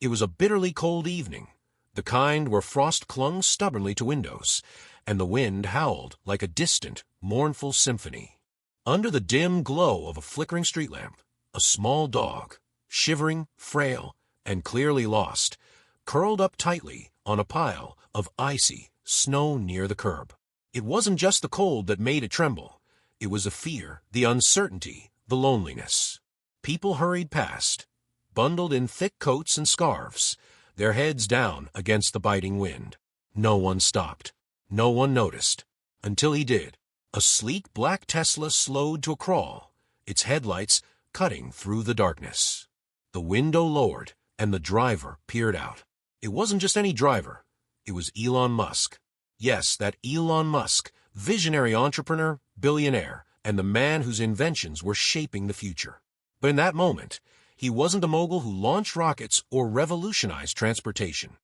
It was a bitterly cold evening, the kind where frost clung stubbornly to windows, and the wind howled like a distant, mournful symphony. Under the dim glow of a flickering street lamp, a small dog, shivering, frail, and clearly lost, curled up tightly on a pile of icy snow near the curb. It wasn't just the cold that made it tremble. It was the fear, the uncertainty, the loneliness. People hurried past, bundled in thick coats and scarves, their heads down against the biting wind. No one stopped. No one noticed. Until he did. A sleek black Tesla slowed to a crawl, its headlights cutting through the darkness. The window lowered, and the driver peered out. It wasn't just any driver. It was Elon Musk. Yes, that Elon Musk, visionary entrepreneur, billionaire, and the man whose inventions were shaping the future. But in that moment, he wasn't a mogul who launched rockets or revolutionized transportation.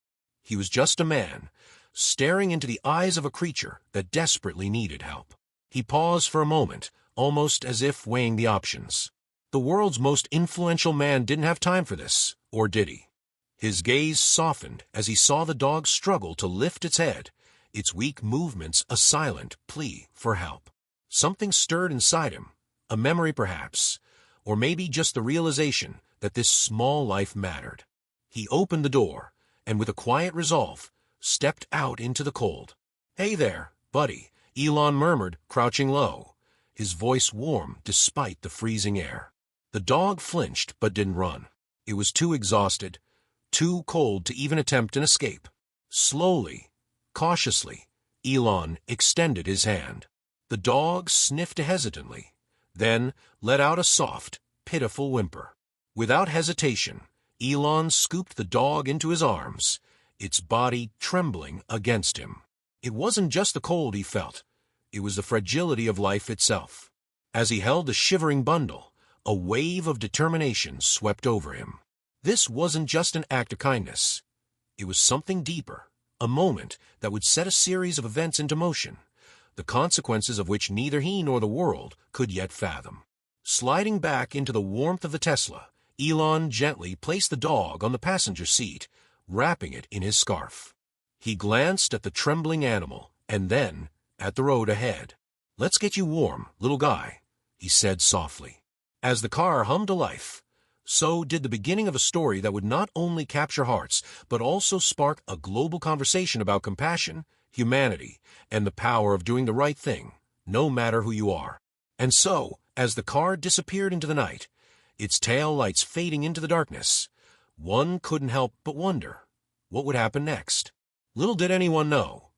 He was just a man, staring into the eyes of a creature that desperately needed help. He paused for a moment, almost as if weighing the options. The world's most influential man didn't have time for this, or did he? His gaze softened as he saw the dog struggle to lift its head, its weak movements a silent plea for help. Something stirred inside him, a memory perhaps, or maybe just the realization that this small life mattered. He opened the door, and with a quiet resolve, stepped out into the cold. "Hey there, buddy," Elon murmured, crouching low, his voice warm despite the freezing air. The dog flinched but didn't run. It was too exhausted, too cold to even attempt an escape. Slowly, cautiously, Elon extended his hand. The dog sniffed hesitantly, then let out a soft, pitiful whimper. Without hesitation, Elon scooped the dog into his arms, its body trembling against him. It wasn't just the cold he felt. It was the fragility of life itself. As he held the shivering bundle, a wave of determination swept over him. This wasn't just an act of kindness. It was something deeper, a moment that would set a series of events into motion, the consequences of which neither he nor the world could yet fathom. Sliding back into the warmth of the Tesla, Elon gently placed the dog on the passenger seat, wrapping it in his scarf. He glanced at the trembling animal, and then at the road ahead. "Let's get you warm, little guy," he said softly. As the car hummed to life, so did the beginning of a story that would not only capture hearts, but also spark a global conversation about compassion, humanity, and the power of doing the right thing, no matter who you are. And so, as the car disappeared into the night, its tail lights fading into the darkness, one couldn't help but wonder, what would happen next? Little did anyone know,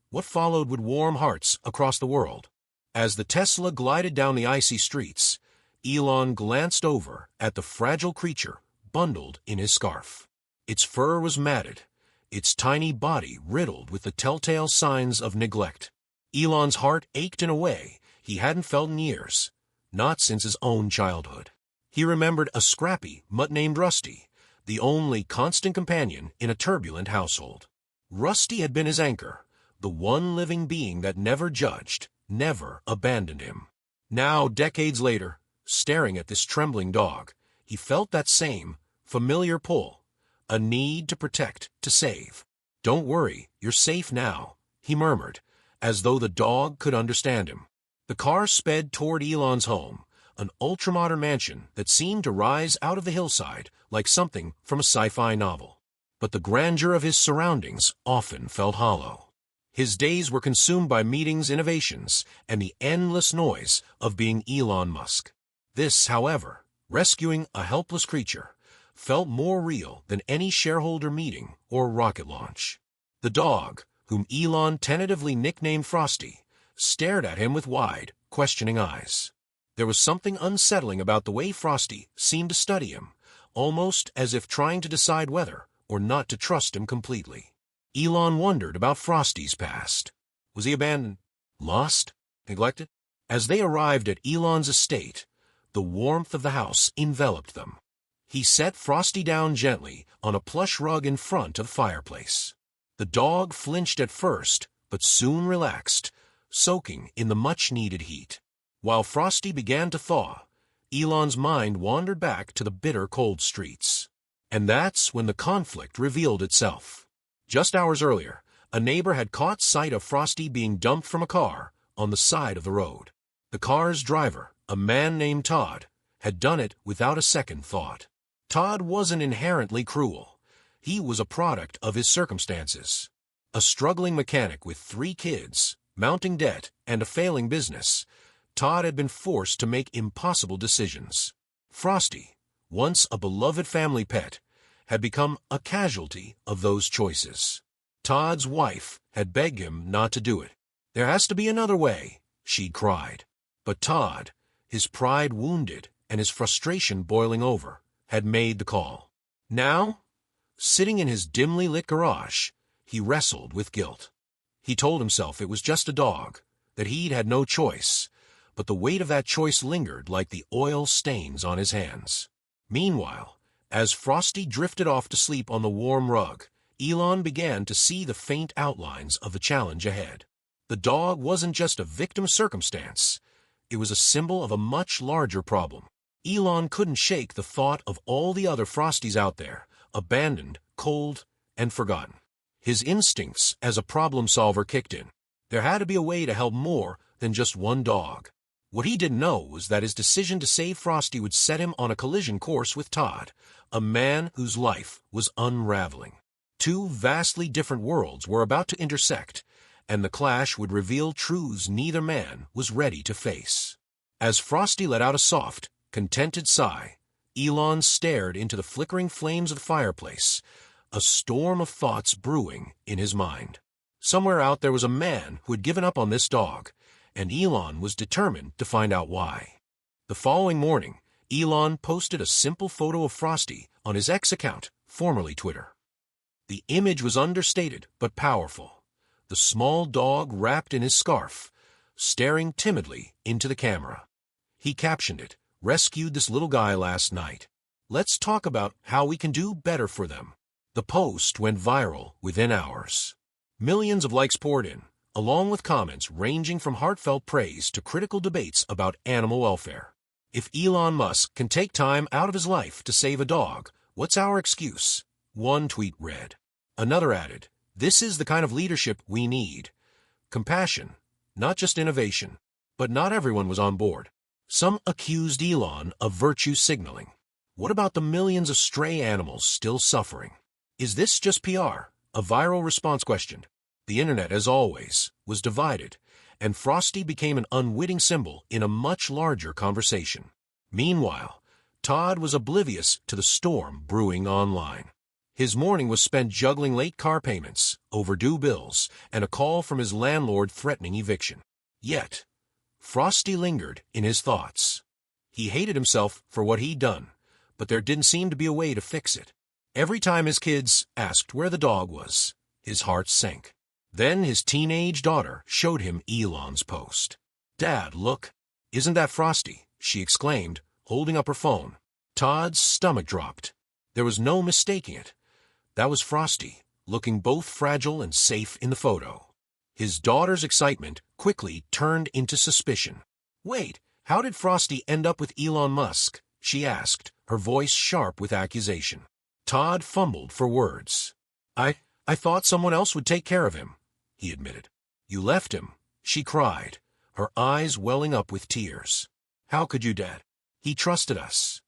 what followed would warm hearts across the world. As the Tesla glided down the icy streets, Elon glanced over at the fragile creature bundled in his scarf. Its fur was matted, its tiny body riddled with the telltale signs of neglect. Elon's heart ached in a way he hadn't felt in years, not since his own childhood. He remembered a scrappy mutt named Rusty, the only constant companion in a turbulent household. Rusty had been his anchor, the one living being that never judged, never abandoned him. Now, decades later, staring at this trembling dog, he felt that same familiar pull, a need to protect, to save. "Don't worry, you're safe now," he murmured, as though the dog could understand him. The car sped toward Elon's home, an ultramodern mansion that seemed to rise out of the hillside like something from a sci-fi novel. But the grandeur of his surroundings often felt hollow. His days were consumed by meetings, innovations, and the endless noise of being Elon Musk. This, however, rescuing a helpless creature, felt more real than any shareholder meeting or rocket launch. The dog, whom Elon tentatively nicknamed Frosty, stared at him with wide, questioning eyes. There was something unsettling about the way Frosty seemed to study him, almost as if trying to decide whether or not to trust him completely. Elon wondered about Frosty's past. Was he abandoned, lost, neglected? As they arrived at Elon's estate, the warmth of the house enveloped them. He set Frosty down gently on a plush rug in front of the fireplace. The dog flinched at first, but soon relaxed, soaking in the much-needed heat. While Frosty began to thaw, Elon's mind wandered back to the bitter cold streets. And that's when the conflict revealed itself. Just hours earlier, a neighbor had caught sight of Frosty being dumped from a car on the side of the road. The car's driver, a man named Todd, had done it without a second thought. Todd wasn't inherently cruel. He was a product of his circumstances. A struggling mechanic with 3 kids, mounting debt, and a failing business, Todd had been forced to make impossible decisions. Frosty, once a beloved family pet, had become a casualty of those choices. Todd's wife had begged him not to do it. "There has to be another way," she'd cried. But Todd, his pride wounded and his frustration boiling over, had made the call. Now, sitting in his dimly lit garage, he wrestled with guilt. He told himself it was just a dog, that he'd had no choice, but the weight of that choice lingered like the oil stains on his hands. Meanwhile, as Frosty drifted off to sleep on the warm rug, Elon began to see the faint outlines of the challenge ahead. The dog wasn't just a victim circumstance. It was a symbol of a much larger problem. Elon couldn't shake the thought of all the other Frosties out there, abandoned, cold, and forgotten. His instincts as a problem solver kicked in. There had to be a way to help more than just one dog. What he didn't know was that his decision to save Frosty would set him on a collision course with Todd, a man whose life was unraveling. 2 vastly different worlds were about to intersect, and the clash would reveal truths neither man was ready to face. As Frosty let out a soft, contented sigh, Elon stared into the flickering flames of the fireplace, a storm of thoughts brewing in his mind. Somewhere out there was a man who had given up on this dog, and Elon was determined to find out why. The following morning, Elon posted a simple photo of Frosty on his X account, formerly Twitter. The image was understated but powerful. The small dog wrapped in his scarf, staring timidly into the camera. He captioned it, "Rescued this little guy last night. Let's talk about how we can do better for them." The post went viral within hours. Millions of likes poured in, along with comments ranging from heartfelt praise to critical debates about animal welfare. If Elon Musk can take time out of his life to save a dog, what's our excuse? One tweet read. Another added, "This is the kind of leadership we need. Compassion, not just innovation." But not everyone was on board. Some accused Elon of virtue signaling. What about the millions of stray animals still suffering? Is this just PR? A viral response questioned. The internet, as always, was divided, and Frosty became an unwitting symbol in a much larger conversation. Meanwhile, Todd was oblivious to the storm brewing online. His morning was spent juggling late car payments, overdue bills, and a call from his landlord threatening eviction. Yet, Frosty lingered in his thoughts. He hated himself for what he'd done, but there didn't seem to be a way to fix it. Every time his kids asked where the dog was, his heart sank. Then his teenage daughter showed him Elon's post. "Dad, look. Isn't that Frosty?" she exclaimed, holding up her phone. Todd's stomach dropped. There was no mistaking it. That was Frosty, looking both fragile and safe in the photo. His daughter's excitement quickly turned into suspicion. "Wait, how did Frosty end up with Elon Musk?" she asked, her voice sharp with accusation. Todd fumbled for words. I thought someone else would take care of him," he admitted. "You left him," she cried, her eyes welling up with tears. "How could you, Dad? He trusted us."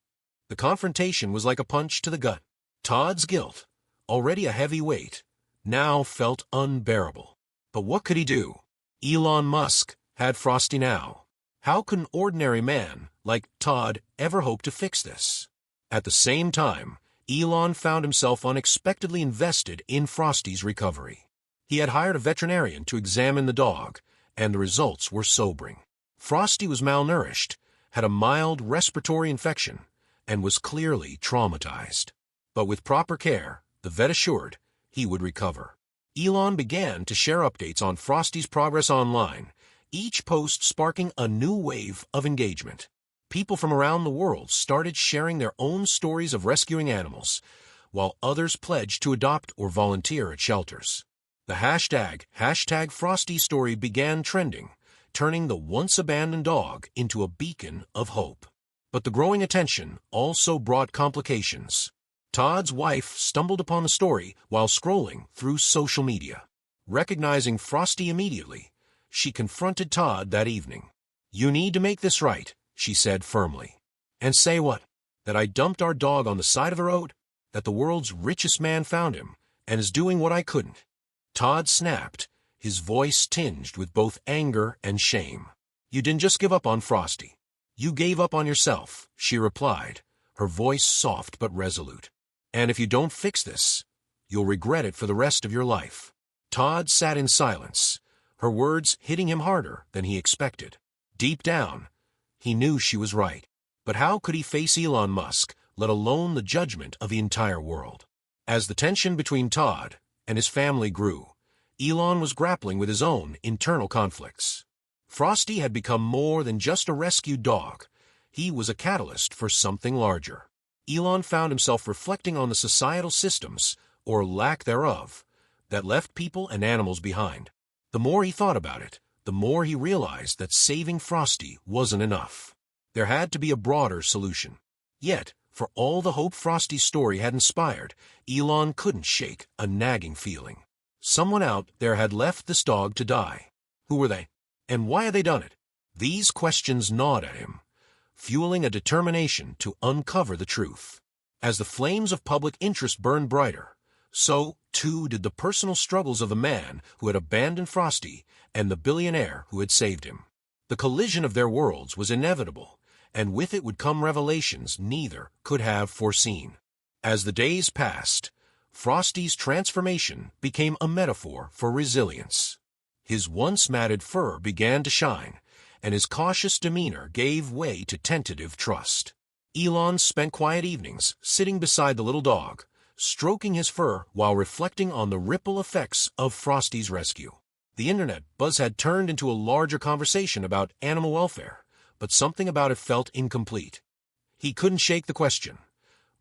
The confrontation was like a punch to the gut. Todd's guilt, already a heavy weight, now felt unbearable. But what could he do? Elon Musk had Frosty now. How could an ordinary man like Todd ever hope to fix this? At the same time, Elon found himself unexpectedly invested in Frosty's recovery. He had hired a veterinarian to examine the dog, and the results were sobering. Frosty was malnourished, had a mild respiratory infection, and was clearly traumatized. But with proper care, the vet assured, he would recover. Elon began to share updates on Frosty's progress online, each post sparking a new wave of engagement. People from around the world started sharing their own stories of rescuing animals, while others pledged to adopt or volunteer at shelters. The hashtag Frosty story began trending, turning the once-abandoned dog into a beacon of hope. But the growing attention also brought complications. Todd's wife stumbled upon the story while scrolling through social media. Recognizing Frosty immediately, she confronted Todd that evening. "You need to make this right," she said firmly. "And say what? That I dumped our dog on the side of the road? That the world's richest man found him and is doing what I couldn't?" Todd snapped, his voice tinged with both anger and shame. "You didn't just give up on Frosty. You gave up on yourself," she replied, her voice soft but resolute. "And if you don't fix this, you'll regret it for the rest of your life." Todd sat in silence, her words hitting him harder than he expected. Deep down, he knew she was right. But how could he face Elon Musk, let alone the judgment of the entire world? As the tension between Todd and his family grew, Elon was grappling with his own internal conflicts. Frosty had become more than just a rescued dog. He was a catalyst for something larger. Elon found himself reflecting on the societal systems, or lack thereof, that left people and animals behind. The more he thought about it, the more he realized that saving Frosty wasn't enough. There had to be a broader solution. Yet, for all the hope Frosty's story had inspired, Elon couldn't shake a nagging feeling. Someone out there had left this dog to die. Who were they? And why had they done it? These questions gnawed at him, fueling a determination to uncover the truth. As the flames of public interest burned brighter, so, too, did the personal struggles of the man who had abandoned Frosty and the billionaire who had saved him. The collision of their worlds was inevitable, and with it would come revelations neither could have foreseen. As the days passed, Frosty's transformation became a metaphor for resilience. His once matted fur began to shine, and his cautious demeanor gave way to tentative trust. Elon spent quiet evenings sitting beside the little dog, stroking his fur while reflecting on the ripple effects of Frosty's rescue. The internet buzz had turned into a larger conversation about animal welfare, but something about it felt incomplete. He couldn't shake the question.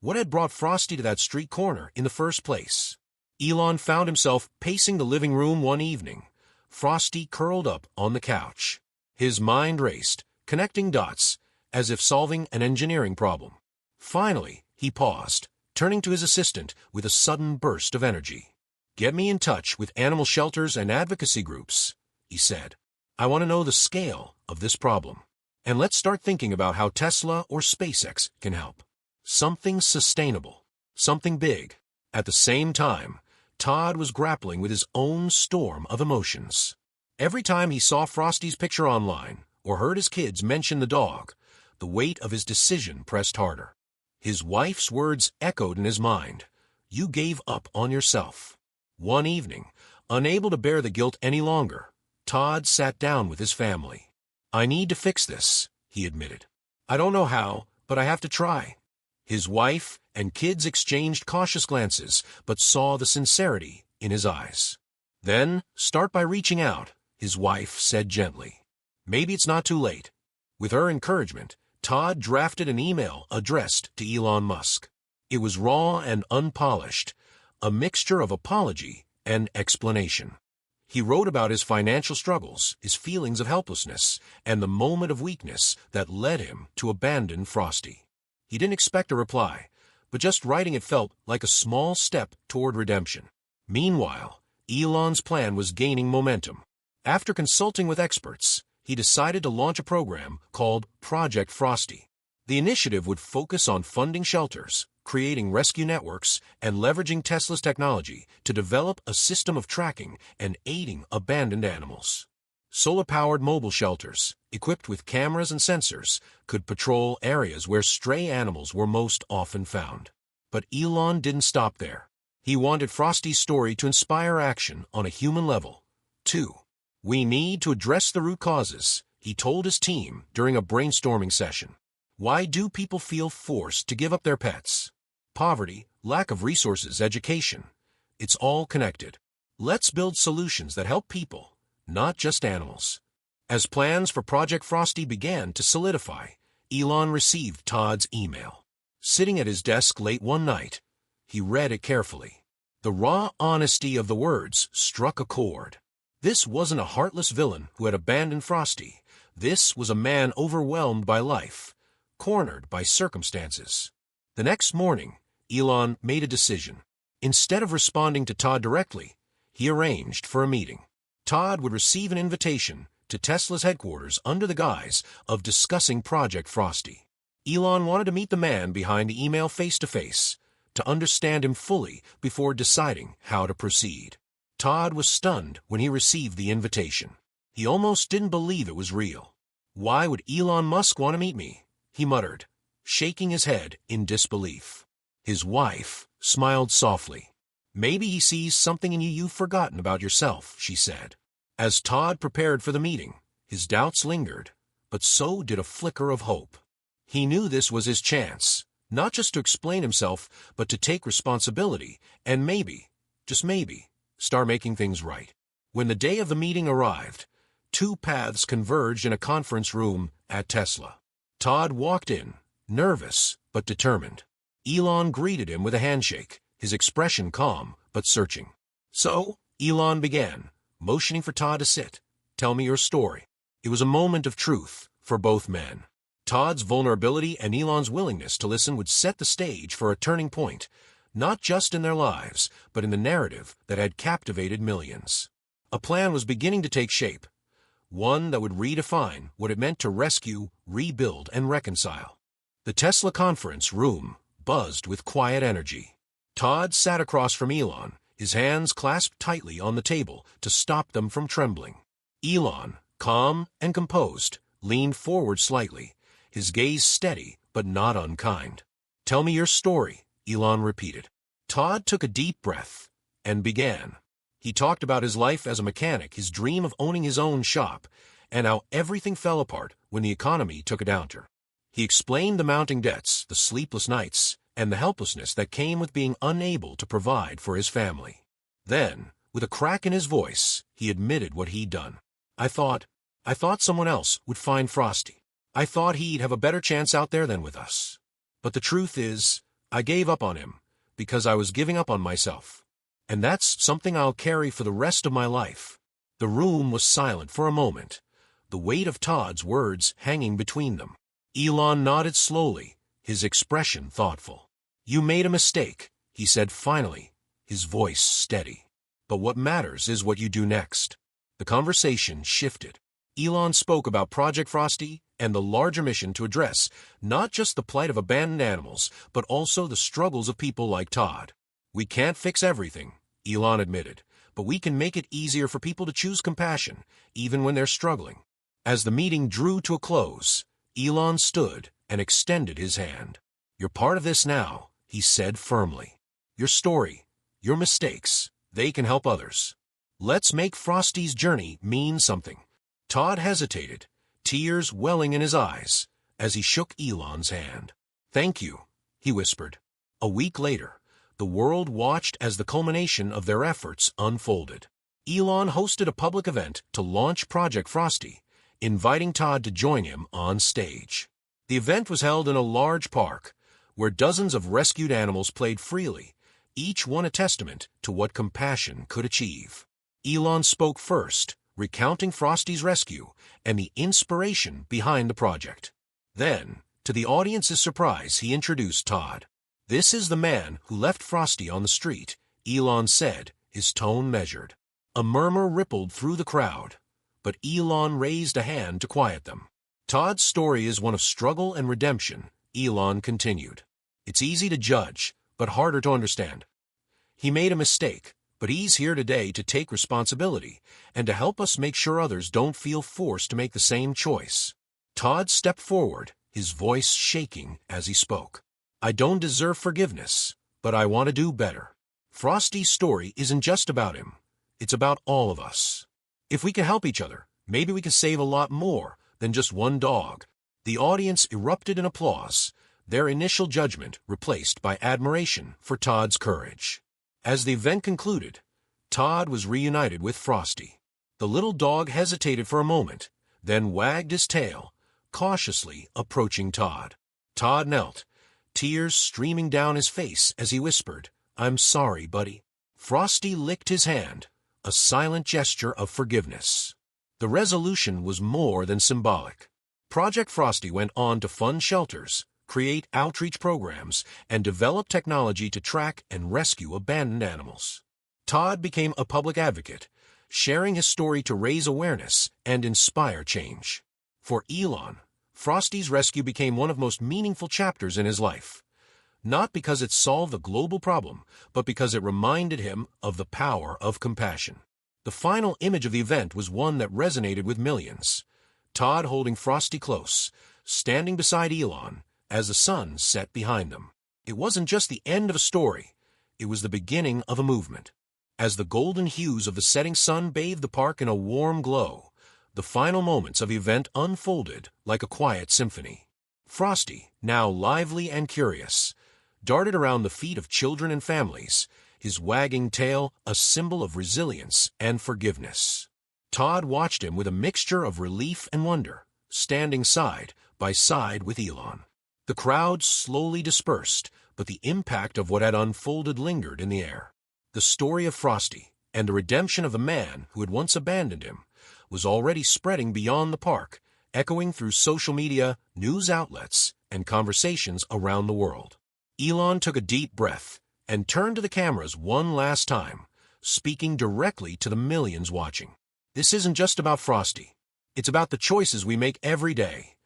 What had brought Frosty to that street corner in the first place? Elon found himself pacing the living room one evening, Frosty curled up on the couch. His mind raced, connecting dots, as if solving an engineering problem. Finally, he paused, turning to his assistant with a sudden burst of energy. "Get me in touch with animal shelters and advocacy groups," he said. "I want to know the scale of this problem. And let's start thinking about how Tesla or SpaceX can help. Something sustainable, something big." At the same time, Todd was grappling with his own storm of emotions. Every time he saw Frosty's picture online or heard his kids mention the dog, the weight of his decision pressed harder. His wife's words echoed in his mind. "You gave up on yourself." One evening, unable to bear the guilt any longer, Todd sat down with his family. "I need to fix this," he admitted. "I don't know how, but I have to try." His wife and kids exchanged cautious glances, but saw the sincerity in his eyes. "Then, start by reaching out," his wife said gently. "Maybe it's not too late." With her encouragement, Todd drafted an email addressed to Elon Musk. It was raw and unpolished, a mixture of apology and explanation. He wrote about his financial struggles, his feelings of helplessness, and the moment of weakness that led him to abandon Frosty. He didn't expect a reply, but just writing it felt like a small step toward redemption. Meanwhile, Elon's plan was gaining momentum. After consulting with experts, he decided to launch a program called Project Frosty. The initiative would focus on funding shelters, creating rescue networks, and leveraging Tesla's technology to develop a system of tracking and aiding abandoned animals. Solar-powered mobile shelters, equipped with cameras and sensors, could patrol areas where stray animals were most often found. But Elon didn't stop there. He wanted Frosty's story to inspire action on a human level, too. "We need to address the root causes," he told his team during a brainstorming session. "Why do people feel forced to give up their pets? Poverty, lack of resources, education. It's all connected. Let's build solutions that help people, not just animals." As plans for Project Frosty began to solidify, Elon received Todd's email. Sitting at his desk late one night, he read it carefully. The raw honesty of the words struck a chord. This wasn't a heartless villain who had abandoned Frosty. This was a man overwhelmed by life, cornered by circumstances. The next morning, Elon made a decision. Instead of responding to Todd directly, he arranged for a meeting. Todd would receive an invitation to Tesla's headquarters under the guise of discussing Project Frosty. Elon wanted to meet the man behind the email face-to-face, to understand him fully before deciding how to proceed. Todd was stunned when he received the invitation. He almost didn't believe it was real. "Why would Elon Musk want to meet me?" he muttered, shaking his head in disbelief. His wife smiled softly. "Maybe he sees something in you you've forgotten about yourself," she said. As Todd prepared for the meeting, his doubts lingered, but so did a flicker of hope. He knew this was his chance, not just to explain himself, but to take responsibility and maybe, just maybe, start making things right. When the day of the meeting arrived, two paths converged in a conference room at Tesla. Todd walked in, nervous but determined. Elon greeted him with a handshake, his expression calm but searching. "So," Elon began, motioning for Todd to sit. "Tell me your story." It was a moment of truth for both men. Todd's vulnerability and Elon's willingness to listen would set the stage for a turning point, not just in their lives, but in the narrative that had captivated millions. A plan was beginning to take shape, one that would redefine what it meant to rescue, rebuild, and reconcile. The Tesla conference room buzzed with quiet energy. Todd sat across from Elon, his hands clasped tightly on the table to stop them from trembling. Elon, calm and composed, leaned forward slightly, his gaze steady but not unkind. "Tell me your story," Elon repeated. Todd took a deep breath and began. He talked about his life as a mechanic, his dream of owning his own shop, and how everything fell apart when the economy took a downturn. He explained the mounting debts, the sleepless nights, and the helplessness that came with being unable to provide for his family. Then, with a crack in his voice, he admitted what he'd done. I thought someone else would find Frosty. I thought he'd have a better chance out there than with us. But the truth is, I gave up on him because I was giving up on myself. And that's something I'll carry for the rest of my life." The room was silent for a moment, the weight of Todd's words hanging between them. Elon nodded slowly, his expression thoughtful. "You made a mistake," he said finally, his voice steady. "But what matters is what you do next." The conversation shifted. Elon spoke about Project Frosty and the larger mission to address not just the plight of abandoned animals, but also the struggles of people like Todd. "We can't fix everything," Elon admitted, "but we can make it easier for people to choose compassion, even when they're struggling." As the meeting drew to a close, Elon stood and extended his hand. "You're part of this now," he said firmly. "Your story, your mistakes, they can help others. Let's make Frosty's journey mean something." Todd hesitated, tears welling in his eyes, as he shook Elon's hand. "Thank you," he whispered. A week later, the world watched as the culmination of their efforts unfolded. Elon hosted a public event to launch Project Frosty, inviting Todd to join him on stage. The event was held in a large park, where dozens of rescued animals played freely, each one a testament to what compassion could achieve. Elon spoke first, recounting Frosty's rescue and the inspiration behind the project. Then, to the audience's surprise, he introduced Todd. "This is the man who left Frosty on the street," Elon said, his tone measured. A murmur rippled through the crowd, but Elon raised a hand to quiet them. "Todd's story is one of struggle and redemption," Elon continued. "It's easy to judge, but harder to understand. He made a mistake, but he's here today to take responsibility and to help us make sure others don't feel forced to make the same choice." Todd stepped forward, his voice shaking as he spoke. "I don't deserve forgiveness, but I want to do better. Frosty's story isn't just about him. It's about all of us. If we can help each other, maybe we can save a lot more than just one dog." The audience erupted in applause, their initial judgment replaced by admiration for Todd's courage. As the event concluded, Todd was reunited with Frosty. The little dog hesitated for a moment, then wagged his tail, cautiously approaching Todd. Todd knelt, tears streaming down his face as he whispered, "I'm sorry, buddy." Frosty licked his hand, a silent gesture of forgiveness. The resolution was more than symbolic. Project Frosty went on to fund shelters, create outreach programs, and develop technology to track and rescue abandoned animals. Todd became a public advocate, sharing his story to raise awareness and inspire change. For Elon, Frosty's rescue became one of the most meaningful chapters in his life. Not because it solved a global problem, but because it reminded him of the power of compassion. The final image of the event was one that resonated with millions. Todd holding Frosty close, standing beside Elon, as the sun set behind them. It wasn't just the end of a story, it was the beginning of a movement. As the golden hues of the setting sun bathed the park in a warm glow, the final moments of the event unfolded like a quiet symphony. Frosty, now lively and curious, darted around the feet of children and families, his wagging tail a symbol of resilience and forgiveness. Todd watched him with a mixture of relief and wonder, standing side by side with Elon. The crowd slowly dispersed, but the impact of what had unfolded lingered in the air. The story of Frosty, and the redemption of the man who had once abandoned him, was already spreading beyond the park, echoing through social media, news outlets, and conversations around the world. Elon took a deep breath and turned to the cameras one last time, speaking directly to the millions watching. This isn't just about Frosty. It's about the choices we make every day.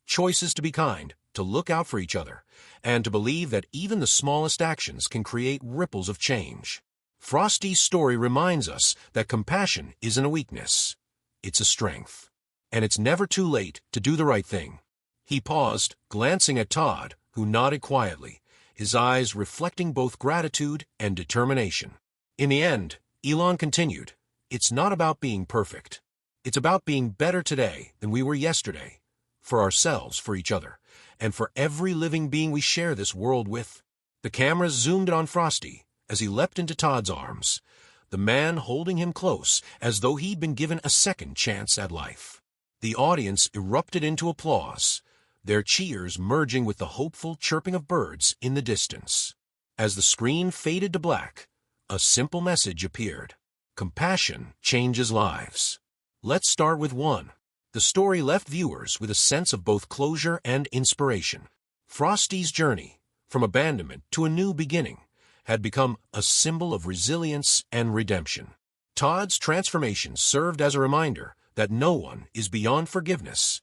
Choices to be kind, to look out for each other, and to believe that even the smallest actions can create ripples of change. Frosty's story reminds us that compassion isn't a weakness. It's a strength. And it's never too late to do the right thing. He paused, glancing at Todd, who nodded quietly, his eyes reflecting both gratitude and determination. In the end, Elon continued, "It's not about being perfect. It's about being better today than we were yesterday, for ourselves, for each other, and for every living being we share this world with." The cameras zoomed in on Frosty as he leapt into Todd's arms, the man holding him close as though he'd been given a second chance at life. The audience erupted into applause, their cheers merging with the hopeful chirping of birds in the distance. As the screen faded to black, a simple message appeared. Compassion changes lives. Let's start with one. The story left viewers with a sense of both closure and inspiration. Frosty's journey, from abandonment to a new beginning, had become a symbol of resilience and redemption. Todd's transformation served as a reminder that no one is beyond forgiveness,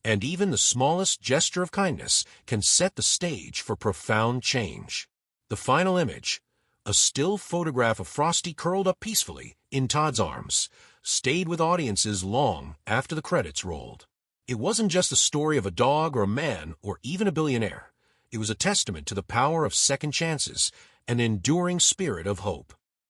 and even the smallest gesture of kindness can set the stage for profound change. The final image, a still photograph of Frosty curled up peacefully in Todd's arms, stayed with audiences long after the credits rolled. It wasn't just the story of a dog or a man or even a billionaire. It was a testament to the power of second chances, an enduring spirit of hope.